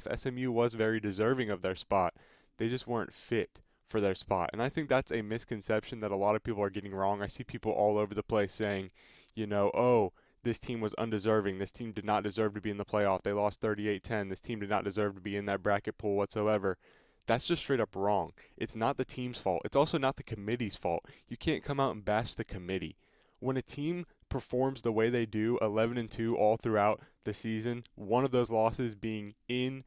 playoff, SMU was very deserving of their spot. They just weren't fit for their spot. And I think that's a misconception that a lot of people are getting wrong. I see people all over the place saying, oh, this team was undeserving. This team did not deserve to be in the playoff. They lost 38-10. This team did not deserve to be in that bracket pool whatsoever. That's just straight up wrong. It's not the team's fault. It's also not the committee's fault. You can't come out and bash the committee. When a team performs the way they do, 11-2 all throughout the season, one of those losses being in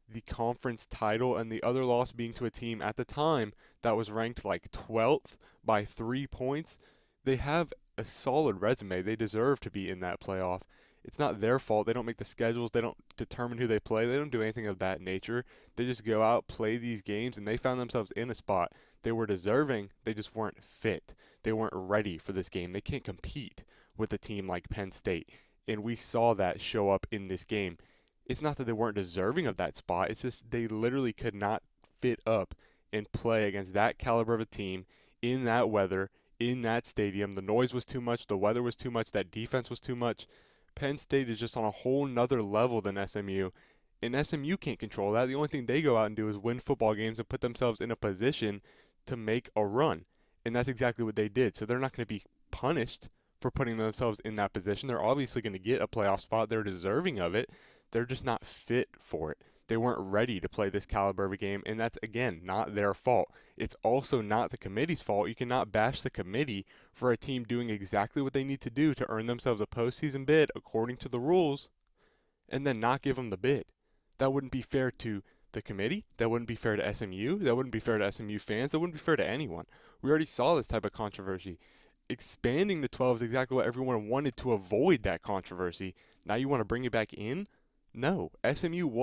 the conference title and the other loss being to a team at the time that was ranked like 12th by 3 points, they have a solid resume. They deserve to be in that playoff. It's not their fault. They don't make the schedules. They don't determine who they play. They don't do anything of that nature. They just go out, play these games, and they found themselves in a spot. They were deserving. They just weren't fit. They weren't ready for this game. They can't compete with a team like Penn State. And we saw that show up in this game. It's not that they weren't deserving of that spot. It's just they literally could not fit up and play against that caliber of a team in that weather, in that stadium. The noise was too much. The weather was too much. That defense was too much. Penn State is just on a whole nother level than SMU, and SMU can't control that. The only thing they go out and do is win football games and put themselves in a position to make a run, and that's exactly what they did. So they're not going to be punished for putting themselves in that position. They're obviously going to get a playoff spot. They're deserving of it. They're just not fit for it. They weren't ready to play this caliber of a game, and that's, again, not their fault. It's also not the committee's fault. You cannot bash the committee for a team doing exactly what they need to do to earn themselves a postseason bid according to the rules and then not give them the bid. That wouldn't be fair to the committee. That wouldn't be fair to SMU. That wouldn't be fair to SMU fans. That wouldn't be fair to anyone. We already saw this type of controversy. Expanding to 12 is exactly what everyone wanted to avoid, that controversy. Now you want to bring it back in? No. SMU was